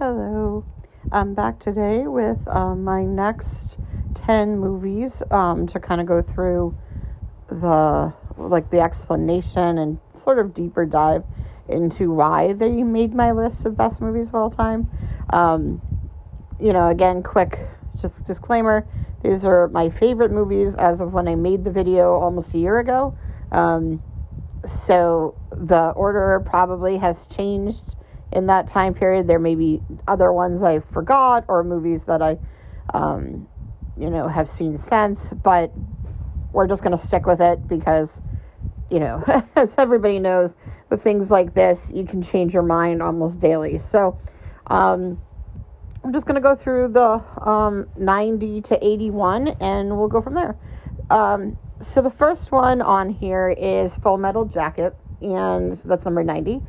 Hello. I'm back today with my next 10 movies to kind of go through the explanation and sort of deeper dive into why they made my list of best movies of all time. Again, quick just disclaimer, these are my favorite movies as of when I made the video almost a year ago. So the order probably has changed in that time period. There may be other ones I forgot or movies that I, have seen since, but we're just going to stick with it because, as everybody knows, with things like this, you can change your mind almost daily. So, I'm just going to go through the 90 to 81 and we'll go from there. So the first one on here is Full Metal Jacket, and that's number 90.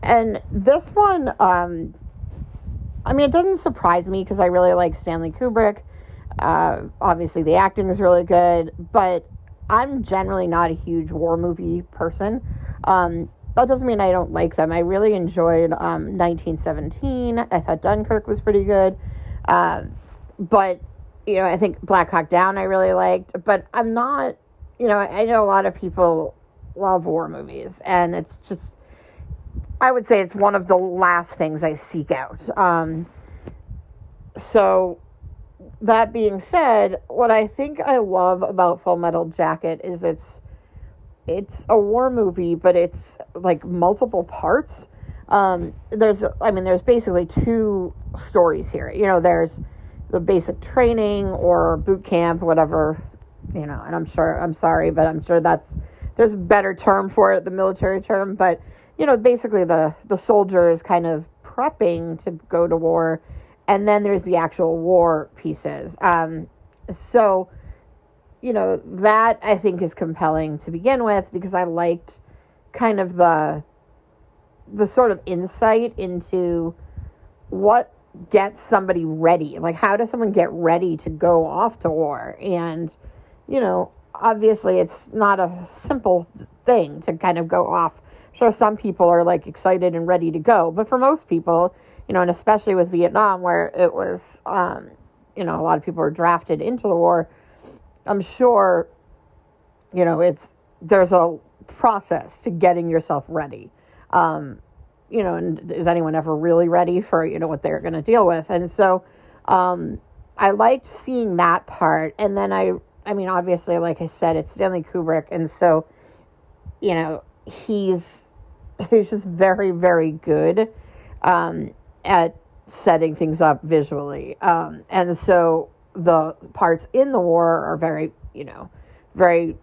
And this one, it doesn't surprise me because I really like Stanley Kubrick. Obviously, the acting is really good, but I'm generally not a huge war movie person. That doesn't mean I don't like them. I really enjoyed 1917. I thought Dunkirk was pretty good. But, I think Black Hawk Down I really liked. But I'm not, I know a lot of people love war movies, and it's just, I would say it's one of the last things I seek out. So, that being said, what I think I love about Full Metal Jacket is it's a war movie, but it's like multiple parts. There's basically two stories here. There's the basic training or boot camp, whatever, and I'm sure there's a better term for it, the military term, but basically the soldiers kind of prepping to go to war, and then there's the actual war pieces. So, that I think is compelling to begin with because I liked kind of the sort of insight into what gets somebody ready. Like, how does someone get ready to go off to war? And, obviously it's not a simple thing to kind of go off. Sure, some people are like excited and ready to go, but for most people, and especially with Vietnam, where it was, a lot of people were drafted into the war, I'm sure, there's a process to getting yourself ready. And is anyone ever really ready for, what they're going to deal with? And so, I liked seeing that part. And then obviously, like I said, it's Stanley Kubrick. And so, he's just very, very good, at setting things up visually. And so the parts in the war are very, very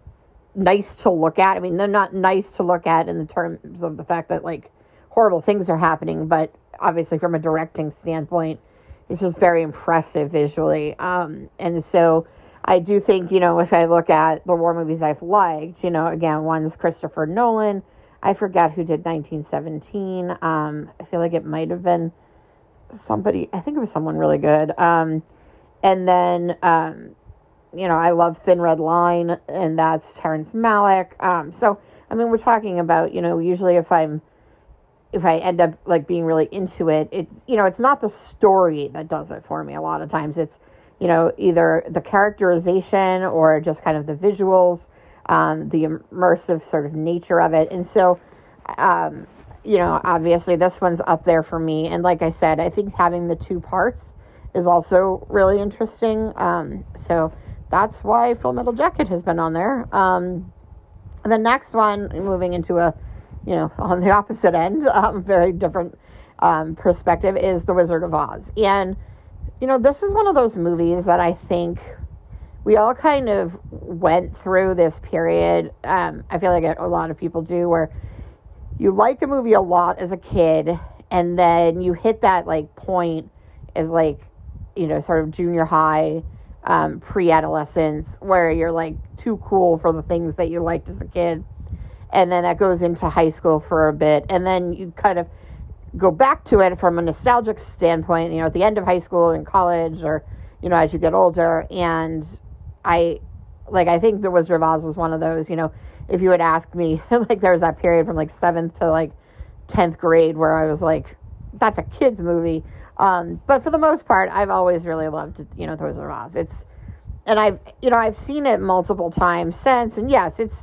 nice to look at. I mean, they're not nice to look at in the terms of the fact that, like, horrible things are happening, but obviously from a directing standpoint, it's just very impressive visually. And so I do think, if I look at the war movies I've liked, again, one's Christopher Nolan. I forget who did 1917. I feel like it might have been somebody, I think it was someone really good. And then, I love Thin Red Line, and that's Terrence Malick. So, we're talking about, usually if I end up like being really into it, it's not the story that does it for me. A lot of times it's, either the characterization or just kind of the visuals, the immersive sort of nature of it. And so, obviously this one's up there for me. And like I said, I think having the two parts is also really interesting. So that's why Full Metal Jacket has been on there. The next one, moving into on the opposite end, very different perspective, is The Wizard of Oz. And, this is one of those movies that I think we all kind of went through this period. I feel like a lot of people do, where you like a movie a lot as a kid, and then you hit that, like, point as, like, sort of junior high, pre-adolescence, where you're, like, too cool for the things that you liked as a kid. And then that goes into high school for a bit. And then you kind of go back to it from a nostalgic standpoint, at the end of high school and college, or, as you get older. And I think The Wizard of Oz was one of those, if you had asked me, like, there was that period from, like, 7th to, like, 10th grade where I was like, that's a kid's movie. But for the most part, I've always really loved, Toys R Us. And I've seen it multiple times since, and yes, it's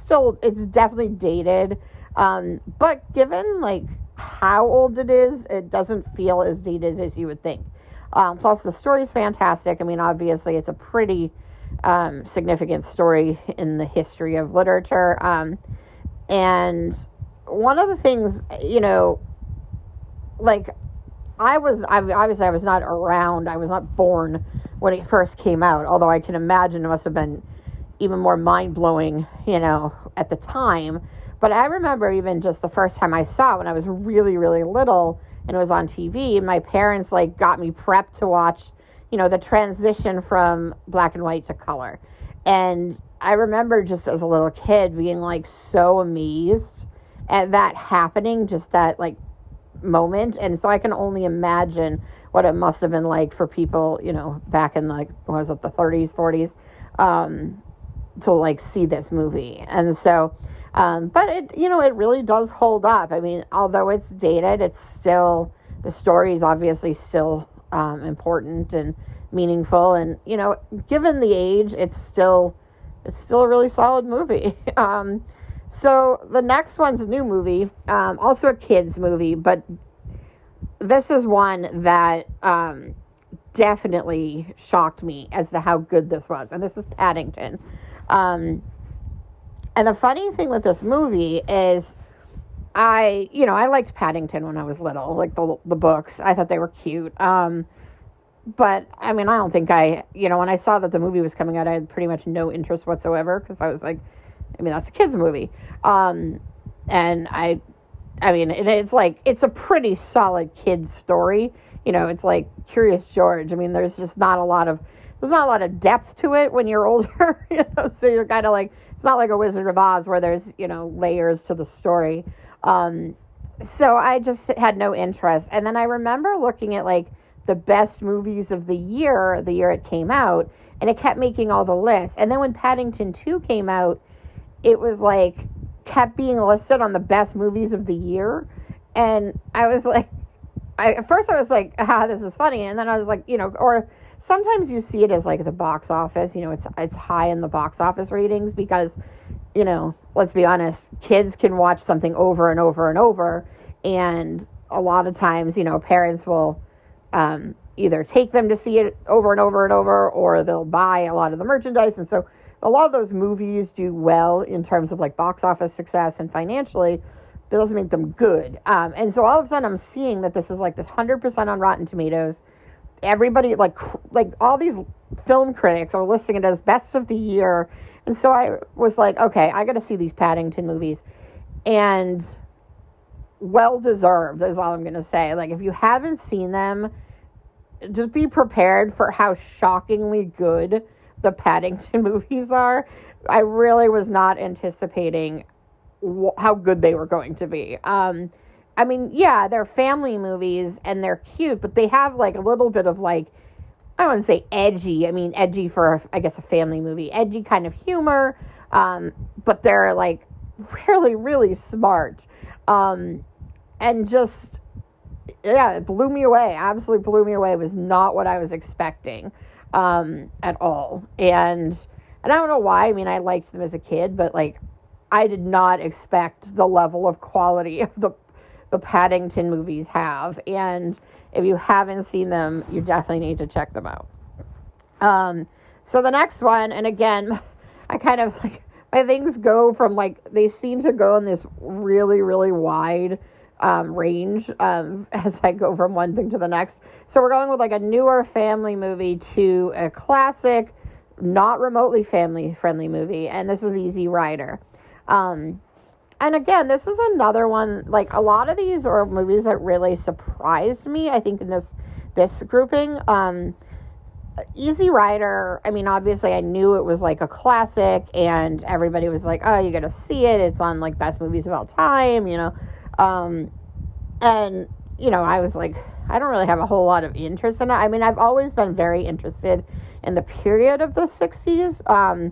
definitely dated. But given, like, how old it is, it doesn't feel as dated as you would think. Plus, the story's fantastic. I mean, obviously, it's a pretty significant story in the history of literature. And one of the things, like, I was not around. I was not born when it first came out, although I can imagine it must have been even more mind-blowing, at the time. But I remember even just the first time I saw it when I was really, really little and it was on TV, my parents, like, got me prepped to watch, the transition from black and white to color. And I remember just as a little kid being, like, so amazed at that happening, just that, like, moment. And so I can only imagine what it must have been like for people, back in, like, what was it, the 30s, 40s, to, like, see this movie. And so, but it, it really does hold up. I mean, although it's dated, it's still, the story is obviously still important and meaningful. And, given the age, it's still a really solid movie. So the next one's a new movie, also a kid's movie, but this is one that definitely shocked me as to how good this was, and this is Paddington. And the funny thing with this movie is I liked Paddington when I was little, like the books. I thought they were cute. But, I mean, I don't think when I saw that the movie was coming out, I had pretty much no interest whatsoever, because I was like, that's a kid's movie. And it's a pretty solid kid's story. It's like Curious George. I mean, there's not a lot of depth to it when you're older, so you're kind of like, it's not like a Wizard of Oz where there's, layers to the story. So I just had no interest. And then I remember looking at, like, the best movies of the year it came out, and it kept making all the lists. And then when Paddington 2 came out, it was like, kept being listed on the best movies of the year. And I was like, at first I was like, this is funny. And then I was like, or sometimes you see it as, like, the box office, it's high in the box office ratings because, let's be honest, kids can watch something over and over and over. And a lot of times, parents will either take them to see it over and over and over, or they'll buy a lot of the merchandise. And so a lot of those movies do well in terms of, like, box office success and financially. That doesn't make them good. And so all of a sudden I'm seeing that this is, like, this 100% on Rotten Tomatoes. Everybody, like all these film critics are listing it as best of the year. And so I was like, okay, I got to see these Paddington movies. And well deserved is all I'm going to say. Like, if you haven't seen them, just be prepared for how shockingly good the Paddington movies are. I really was not anticipating how good they were going to be. I mean, yeah, they're family movies and they're cute, but they have, like, a little bit of, like, I don't want to say edgy. I mean, edgy for, I guess, a family movie. Edgy kind of humor, but they're, like, really, really smart. And just, yeah, it blew me away. Absolutely blew me away. It was not what I was expecting at all. And I don't know why. I mean, I liked them as a kid, but, like, I did not expect the level of quality of the Paddington movies have. And if you haven't seen them, you definitely need to check them out. So the next one, and again, I kind of, like, my things go from, like, they seem to go in this really, really wide range as I go from one thing to the next. So we're going with, like, a newer family movie to a classic, not remotely family-friendly movie, and this is Easy Rider. And again, this is another one, like, a lot of these are movies that really surprised me, I think, in this grouping. Easy Rider, I mean, obviously I knew it was, like, a classic, and everybody was like, oh, you gotta see it, it's on, like, best movies of all time, and, I was like, I don't really have a whole lot of interest in it. I mean, I've always been very interested in the period of the 60s,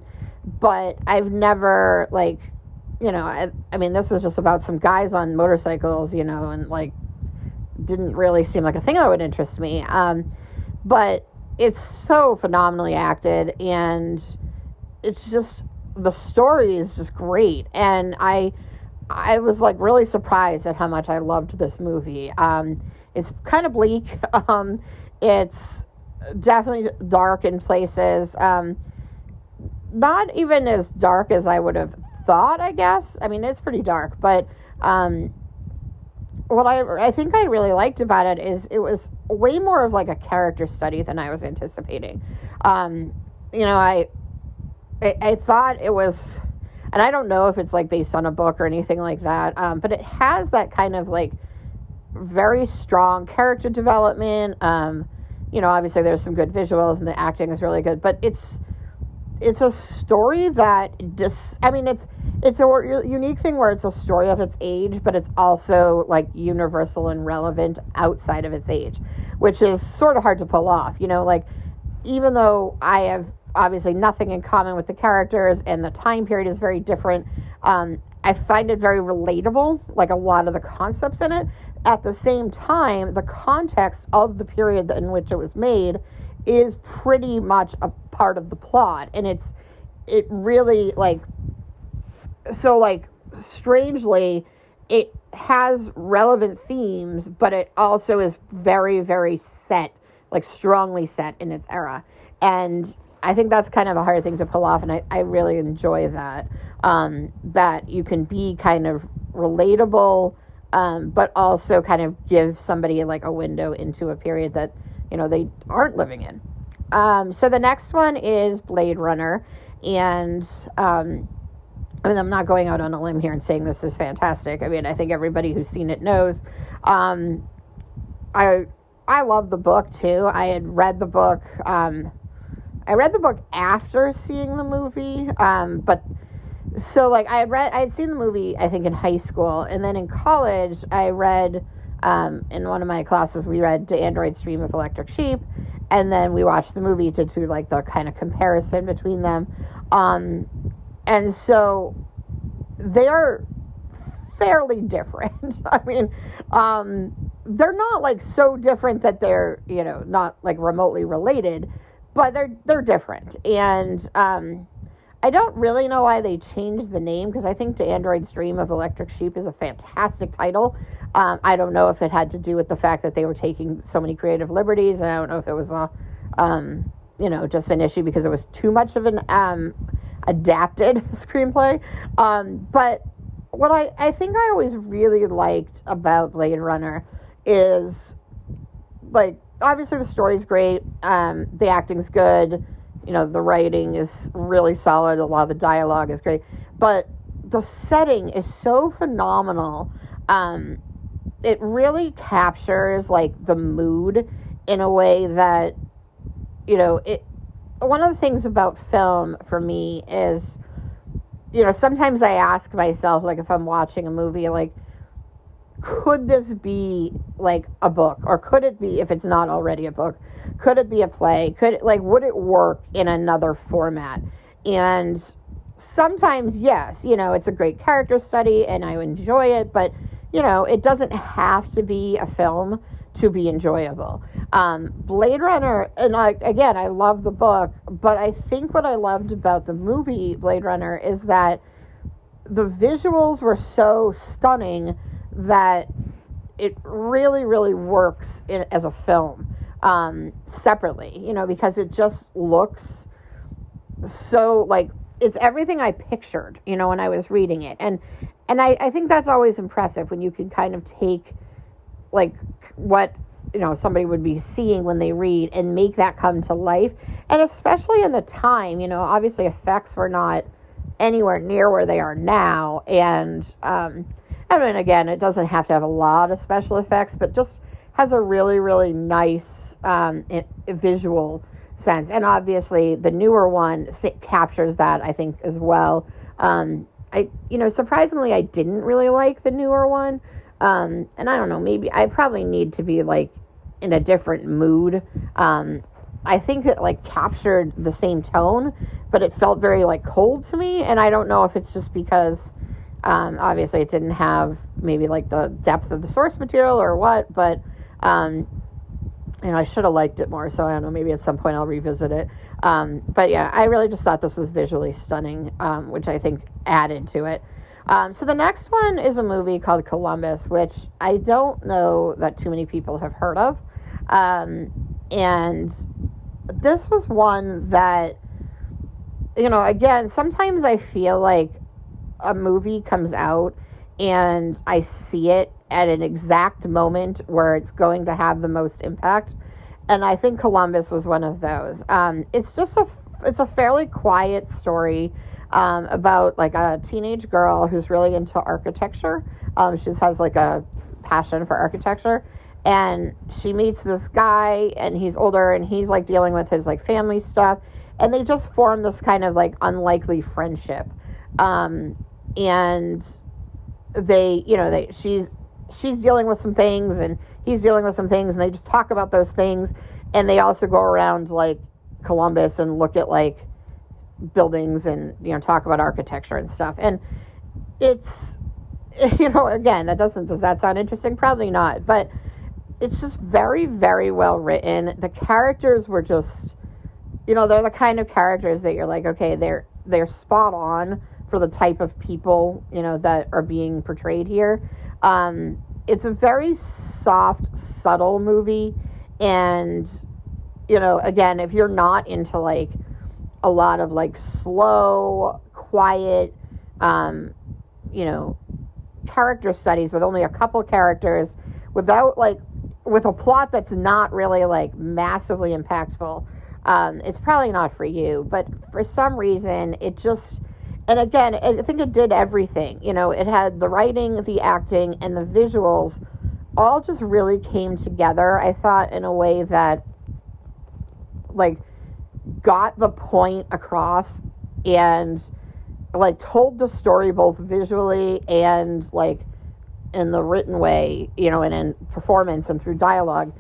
but I've never, like, I mean, this was just about some guys on motorcycles, and, like, didn't really seem like a thing that would interest me. But it's so phenomenally acted, and it's just, the story is just great. And I was like really surprised at how much I loved this movie. It's kind of bleak. It's definitely dark in places. Not even as dark as I would have thought, I guess. I mean, it's pretty dark, but what I think I really liked about it is it was way more of like a character study than I was anticipating. I thought it was, and I don't know if it's like based on a book or anything like that, but it has that kind of like very strong character development. Obviously there's some good visuals and the acting is really good, but it's a story that it's a unique thing where it's a story of its age, but it's also like universal and relevant outside of its age, which is sort of hard to pull off. Like, even though I have obviously nothing in common with the characters and the time period is very different, I find it very relatable, like a lot of the concepts in it. At the same time, the context of the period in which it was made is pretty much a part of the plot, and it really strangely, it has relevant themes, but it also is very, very set, like strongly set in its era. And I think that's kind of a hard thing to pull off, and I really enjoy that, that you can be kind of relatable, but also kind of give somebody like a window into a period that, they aren't living in. So the next one is Blade Runner, and I'm not going out on a limb here and saying this is fantastic. I mean, I think everybody who's seen it knows. I love the book too. I had read the book. I read the book after seeing the movie. But so like I had seen the movie, I think, in high school, and then in college I read, in one of my classes we read To Android's Dream of Electric Sheep, and then we watched the movie to do like the kind of comparison between them. And so they are fairly different. I mean, they're not like so different that they're, not like remotely related, but they're different. And I don't really know why they changed the name, because I think To Android's Dream of Electric Sheep is a fantastic title. I don't know if it had to do with the fact that they were taking so many creative liberties, and I don't know if it was just an issue because it was too much of an adapted screenplay. But what I think I always really liked about Blade Runner is, like, obviously the story's great, the acting's good, the writing is really solid, a lot of the dialogue is great, but the setting is so phenomenal. It really captures like the mood in a way that, one of the things about film for me is, sometimes I ask myself, like, if I'm watching a movie, like, could this be like a book, or could it be, if it's not already a book, could it be a play? Would it work in another format? And sometimes, yes, it's a great character study and I enjoy it, but, it doesn't have to be a film to be enjoyable. Blade Runner, and I love the book, but I think what I loved about the movie Blade Runner is that the visuals were so stunning that it really, really works as a film, separately, because it just looks so, like, it's everything I pictured, when I was reading it. And I think that's always impressive, when you can kind of take, like, what, somebody would be seeing when they read and make that come to life. And especially in the time, obviously effects were not anywhere near where they are now. And, again, it doesn't have to have a lot of special effects, but just has a really, really nice visual sense. And obviously the newer one captures that, I think, as well. Surprisingly, I didn't really like the newer one. And I don't know, maybe I probably need to be like in a different mood. I think it like captured the same tone, but it felt very like cold to me. And I don't know if it's just because, obviously it didn't have maybe like the depth of the source material or what, but And I should have liked it more, so I don't know, maybe at some point I'll revisit it. But yeah, I really just thought this was visually stunning, which I think added to it. So the next one is a movie called Columbus, which I don't know that too many people have heard of. And this was one that, again, sometimes I feel like a movie comes out and I see it at an exact moment where it's going to have the most impact. And I think Columbus was one of those. It's a fairly quiet story about like a teenage girl who's really into architecture. She has like a passion for architecture, and she meets this guy, and he's older, and he's like dealing with his like family stuff, and they just form this kind of like unlikely friendship. And she's dealing with some things, and he's dealing with some things, and they just talk about those things, and they also go around like Columbus and look at like buildings and talk about architecture and stuff. And it's again, does that sound interesting? Probably not, but it's just very, very well written. The characters were just they're the kind of characters that you're like, okay, they're spot on for the type of people that are being portrayed here. It's a very soft, subtle movie, and again, if you're not into like a lot of like slow, quiet, character studies with only a couple characters, with a plot that's not really like massively impactful, it's probably not for you. But for some reason, it just, and again, I think it did everything. It had the writing, the acting, and the visuals all just really came together, I thought, in a way that like got the point across and like told the story both visually and like in the written way, and in performance and through dialogue,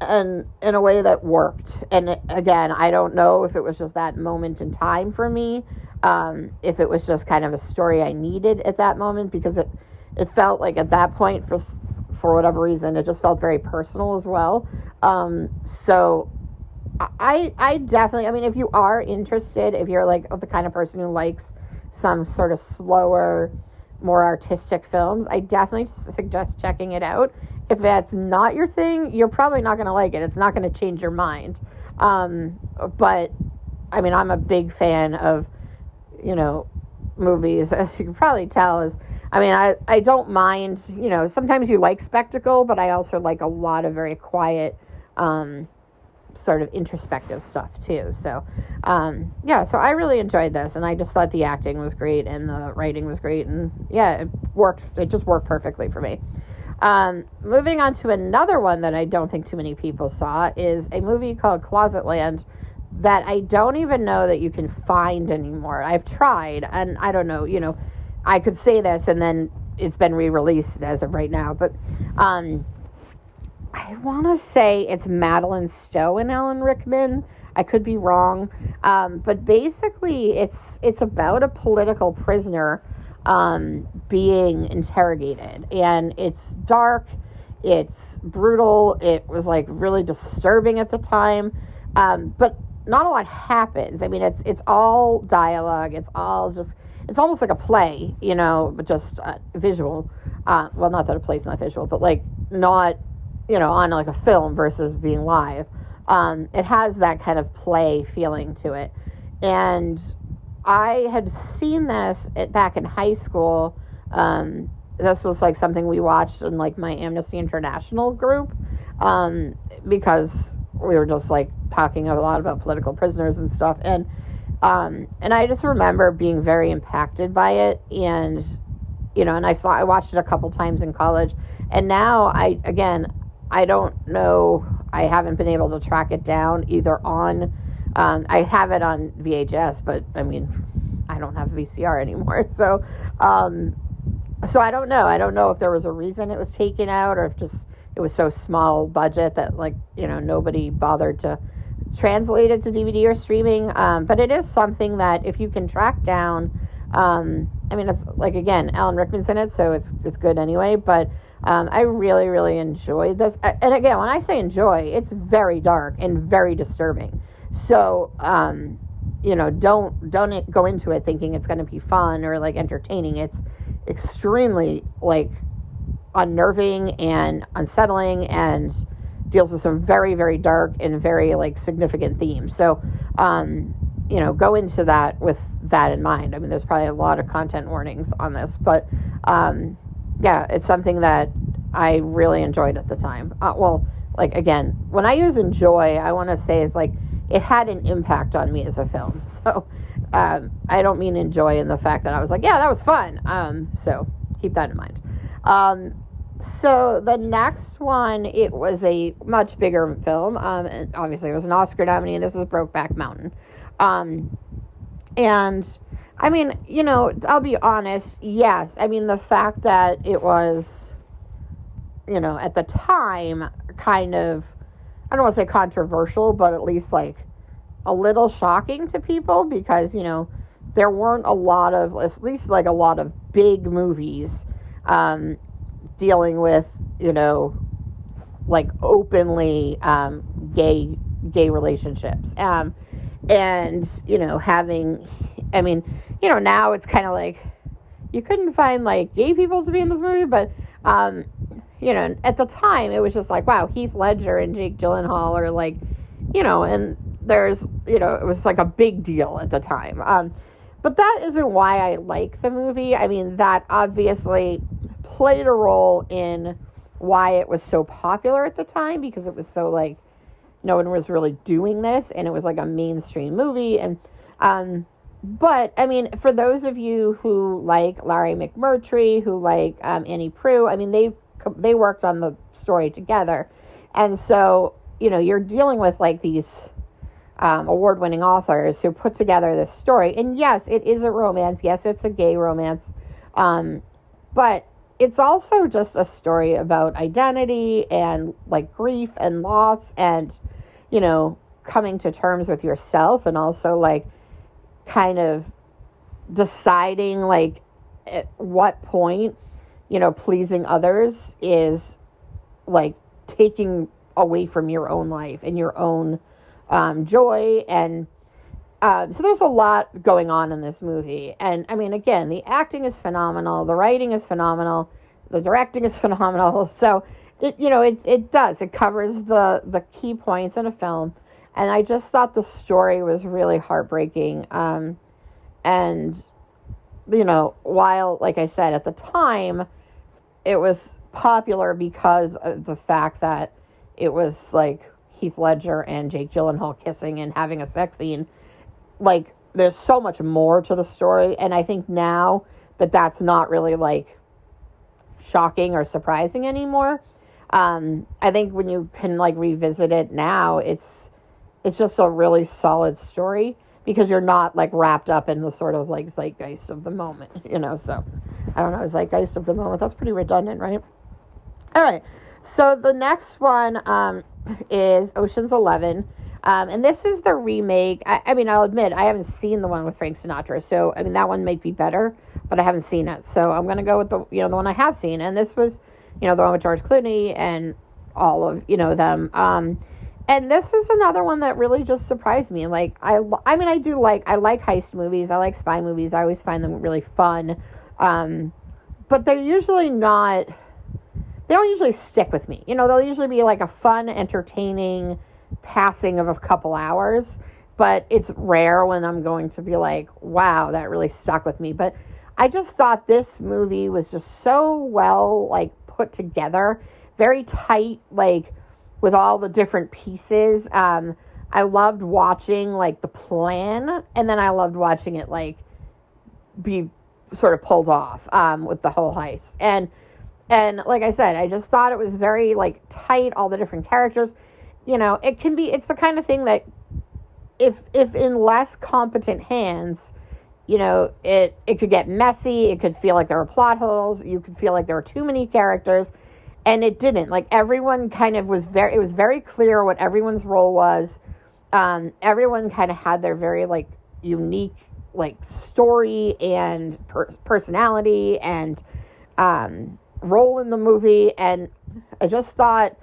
and in a way that worked. And again, I don't know if it was just that moment in time for me, if it was just kind of a story I needed at that moment, because it felt like at that point, for whatever reason, it just felt very personal as well. So I definitely, if you are interested, if you're like the kind of person who likes some sort of slower, more artistic films, I definitely suggest checking it out. If that's not your thing, you're probably not going to like it. It's not going to change your mind. But I'm a big fan of, movies, as you can probably tell. I don't mind, sometimes you like spectacle, but I also like a lot of very quiet, sort of introspective stuff too. So so I really enjoyed this, and I just thought the acting was great and the writing was great, and it just worked perfectly for me. Moving on to another one that I don't think too many people saw is a movie called Closetland that I don't even know that you can find anymore. I've tried, and I don't know, I could say this and then it's been re-released as of right now, but I want to say it's Madeline Stowe and Alan Rickman. I could be wrong. But basically it's about a political prisoner being interrogated, and it's dark, it's brutal, it was like really disturbing at the time, but not a lot happens. It's all dialogue, it's almost like a play, but just visual. Well, not that a play's not visual, but like not on like a film versus being live. It has that kind of play feeling to it. And I had seen this back in high school. This was like something we watched in like my Amnesty International group, because we were just like talking a lot about political prisoners and stuff. And I just remember being very impacted by it. And, and I watched it a couple times in college. And now I don't know, I haven't been able to track it down either on, I have it on VHS, but I don't have VCR anymore. So I don't know. I don't know if there was a reason it was taken out, or if just it was so small budget that nobody bothered to translate it to DVD or streaming. But it is something that if you can track down, it's like, again, Alan Rickman's in it, so it's good anyway, but I really, really enjoyed this. And again, when I say enjoy, it's very dark and very disturbing. So, don't go into it thinking it's going to be fun or like entertaining. It's extremely like unnerving and unsettling, and deals with some very, very dark and very like significant themes. So, go into that with that in mind. I mean, there's probably a lot of content warnings on this, but yeah, it's something that I really enjoyed at the time. Again, when I use enjoy, I want to say it's like it had an impact on me as a film. So I don't mean enjoy in the fact that I was like, yeah, that was fun. So keep that in mind. So the next one, it was a much bigger film. And obviously, it was an Oscar nominee, and this is Brokeback Mountain. And I mean, I'll be honest, yes. I mean, the fact that it was, at the time, kind of, I don't want to say controversial, but at least, like, a little shocking to people because, there weren't a lot of, at least, like, a lot of big movies dealing with, like, openly gay relationships. And, having, I mean, now it's kind of like, you couldn't find, like, gay people to be in this movie, but, at the time, it was just like, wow, Heath Ledger and Jake Gyllenhaal are, like, and there's, it was, like, a big deal at the time. But that isn't why I like the movie. I mean, that obviously played a role in why it was so popular at the time, because it was so, like, no one was really doing this, and it was, like, a mainstream movie, and, but, I mean, for those of you who like Larry McMurtry, who like Annie Proulx, I mean, they worked on the story together. And so, you're dealing with, like, these award-winning authors who put together this story. And yes, it is a romance. Yes, it's a gay romance. But it's also just a story about identity and, like, grief and loss and, coming to terms with yourself, and also, like, kind of deciding, like, at what point, pleasing others is, like, taking away from your own life and your own joy. And so there's a lot going on in this movie. And, I mean, again, the acting is phenomenal. The writing is phenomenal. The directing is phenomenal. So, it does. It covers the key points in a film. And I just thought the story was really heartbreaking. And, while, like I said, at the time, it was popular because of the fact that it was, like, Heath Ledger and Jake Gyllenhaal kissing and having a sex scene. Like, there's so much more to the story. And I think now that that's not really, like, shocking or surprising anymore. I think when you can, like, revisit it now, it's just a really solid story, because you're not, like, wrapped up in the sort of, like, zeitgeist of the moment, so I don't know, zeitgeist of the moment, that's pretty redundant, right? All right, so the next one is Ocean's 11, and this is the remake. I mean, I'll admit, I haven't seen the one with Frank Sinatra, so, I mean, that one might be better, but I haven't seen it, so I'm going to go with the one I have seen, and this was, the one with George Clooney and all of, them, and this is another one that really just surprised me. Like, I like heist movies. I like spy movies. I always find them really fun. But they're usually not, they don't usually stick with me. They'll usually be like a fun, entertaining passing of a couple hours. But it's rare when I'm going to be like, wow, that really stuck with me. But I just thought this movie was just so well, like, put together. Very tight, like, with all the different pieces. I loved watching, like, the plan, and then I loved watching it, like, be sort of pulled off with the whole heist. And like I said, I just thought it was very, like, tight, all the different characters. It's the kind of thing that if in less competent hands, it could get messy. It could feel like there were plot holes. You could feel like there were too many characters. And it didn't. Like, everyone kind of it was very clear what everyone's role was. Everyone kind of had their very, like, unique, like, story and personality and role in the movie, and I just thought,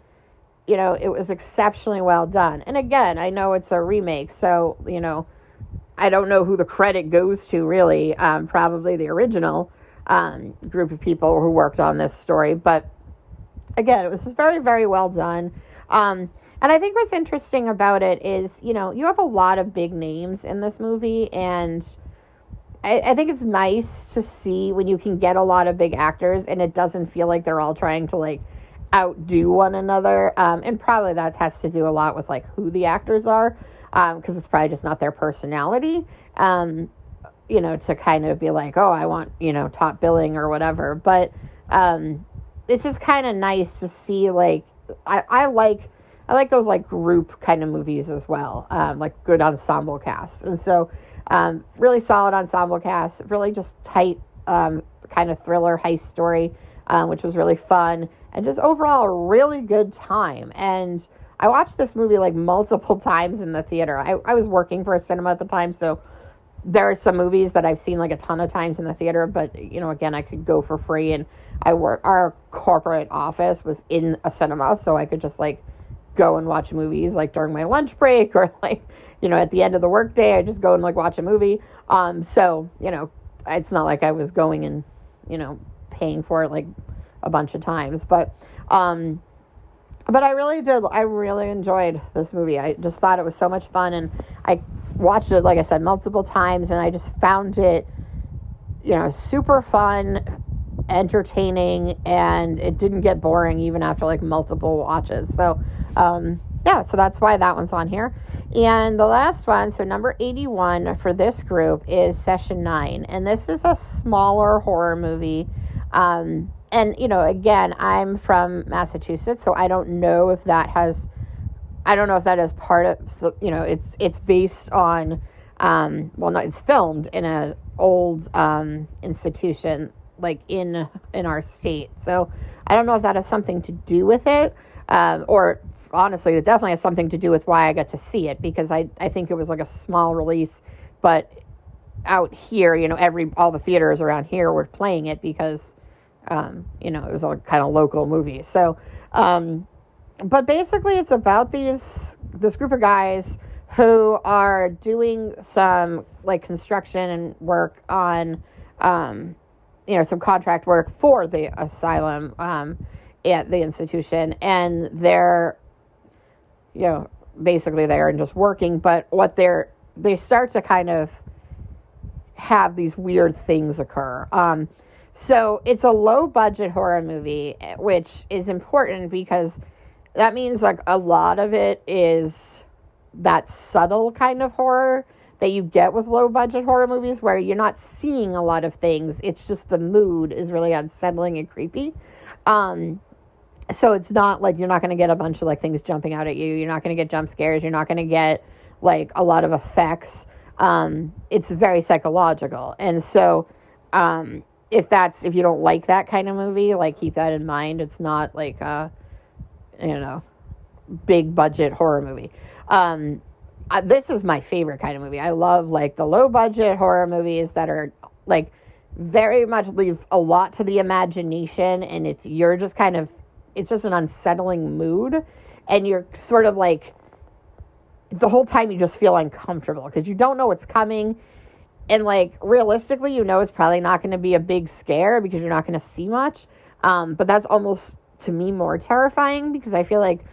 it was exceptionally well done. And again, I know it's a remake, so, I don't know who the credit goes to, really. Probably the original group of people who worked on this story. But again, it was just very, very well done. And I think what's interesting about it is, you have a lot of big names in this movie, and I think it's nice to see when you can get a lot of big actors and it doesn't feel like they're all trying to, like, outdo one another. And probably that has to do a lot with, like, who the actors are, because it's probably just not their personality, to kind of be like, oh, I want, top billing or whatever. But it's just kind of nice to see, like, I like those, like, group kind of movies as well, like good ensemble casts. And so really solid ensemble cast, really just tight kind of thriller heist story, which was really fun, and just overall a really good time. And I watched this movie like multiple times in the theater. I was working for a cinema at the time, so there are some movies that I've seen like a ton of times in the theater, but again, I could go for free, and our corporate office was in a cinema, so I could just like go and watch movies like during my lunch break, or like at the end of the workday, I just go and like watch a movie. So it's not like I was going and paying for it like a bunch of times, but I really enjoyed this movie. I just thought it was so much fun, and I watched it, like I said, multiple times, and I just found it super fun, entertaining, and it didn't get boring even after like multiple watches. So so that's why that one's on here. And the last one, so number 81 for this group, is Session 9, and this is a smaller horror movie. And again, I'm from Massachusetts, so I don't know if that is part of, it's based on, it's filmed in an old institution, like in our state. So I don't know if that has something to do with it, or honestly, it definitely has something to do with why I got to see it, because I think it was like a small release, but out here, all the theaters around here were playing it because, it was a kind of local movie. So, but basically it's about this group of guys who are doing some like construction and work on, some contract work for the asylum, at the institution, and they're, basically they're just working, but they start to kind of have these weird things occur. So it's a low budget horror movie, which is important because that means like a lot of it is that subtle kind of horror that you get with low budget horror movies, where you're not seeing a lot of things. It's just the mood is really unsettling and creepy. So it's not like you're not going to get a bunch of like things jumping out at you. You're not going to get jump scares. You're not going to get like a lot of effects. It's very psychological. And so, if you don't like that kind of movie, like keep that in mind. It's not like big budget horror movie. This is my favorite kind of movie. I love like the low budget horror movies that are like very much leave a lot to the imagination, and it's just an unsettling mood, and you're sort of like the whole time you just feel uncomfortable because you don't know what's coming. And like realistically, it's probably not going to be a big scare because you're not going to see much. But that's almost to me more terrifying, because I feel like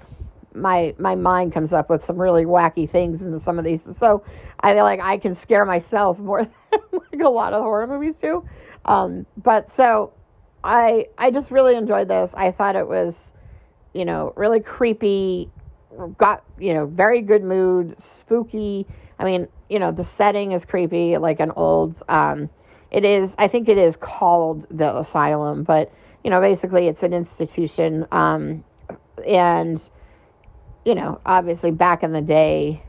my mind comes up with some really wacky things in some of these. So I feel like I can scare myself more than like a lot of horror movies do. But so I just really enjoyed this. I thought it was, really creepy, got, very good mood, spooky. I mean, the setting is creepy, like an old, I think it is called the asylum, but, basically it's an institution, and, obviously back in the day,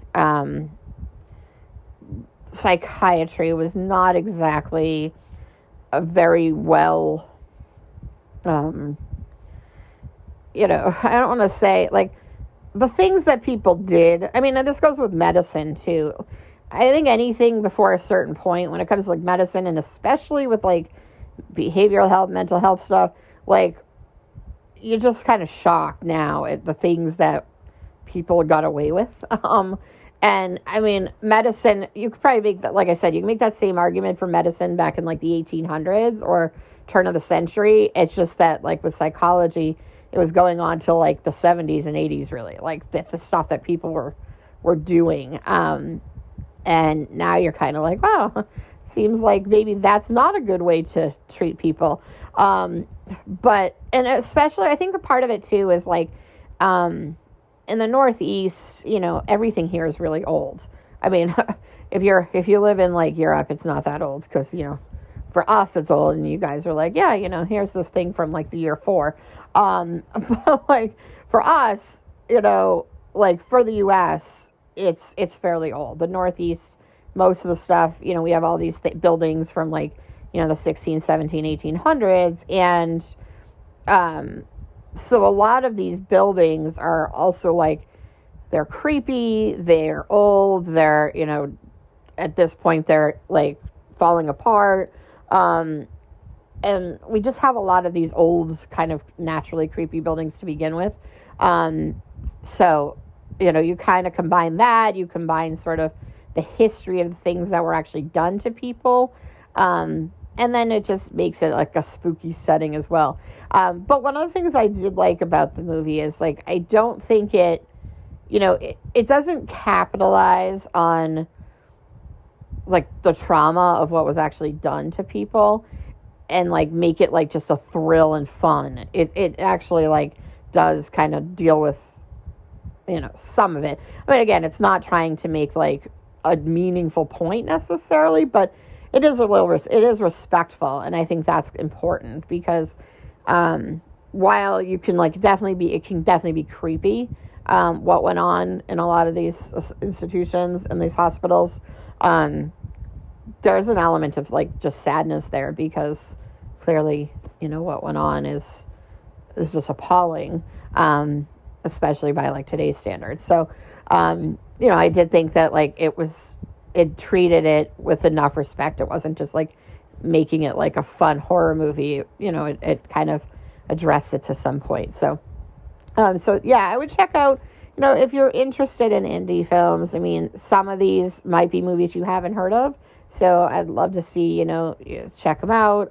psychiatry was not exactly a very well, I don't want to say, like, the things that people did, I mean, and this goes with medicine too. I think anything before a certain point, when it comes to like medicine, and especially with like behavioral health, mental health stuff, like you're just kind of shocked now at the things that people got away with. And I mean, medicine, you could probably make that, like I said, you can make that same argument for medicine back in like the 1800s or turn of the century. It's just that, like with psychology, it was going on till like the 70s and 80s, really, like the stuff that people were doing. And now you're kind of like, wow, seems like maybe that's not a good way to treat people. But, and especially, I think the part of it too is like, in the Northeast, everything here is really old. I mean, if you live in like Europe, it's not that old because, for us it's old, and you guys are like, yeah, here's this thing from like the year 4. But like for us, like for the U.S., it's fairly old. The Northeast, most of the stuff, we have all these buildings from like, the 16, 17, 1800s, and so a lot of these buildings are also like, they're creepy, they're old, they're, at this point they're like falling apart. And we just have a lot of these old kind of naturally creepy buildings to begin with. So, you kind of combine that, you combine sort of the history of the things that were actually done to people. And then it just makes it like a spooky setting as well. But one of the things I did like about the movie is like, I don't think it doesn't capitalize on like the trauma of what was actually done to people and like make it like just a thrill and fun. It actually like does kind of deal with, some of it. I mean, again, it's not trying to make like a meaningful point necessarily, but it is respectful, and I think that's important because while you can it can definitely be creepy what went on in a lot of these institutions and these hospitals. There's an element of like just sadness there because clearly what went on is just appalling, especially by like today's standards. So I did think that like it treated it with enough respect. It wasn't just like making it like a fun horror movie. It kind of addressed it to some point. So yeah, I would check out, if you're interested in indie films. I mean, some of these might be movies you haven't heard of. So I'd love to see, check them out.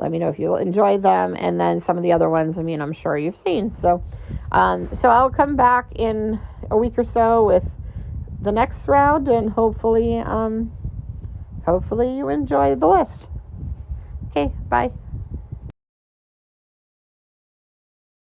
Let me know if you enjoy them. And then some of the other ones, I mean, I'm sure you've seen. So I'll come back in a week or so with the next round, and hopefully you enjoy the list. Okay, bye.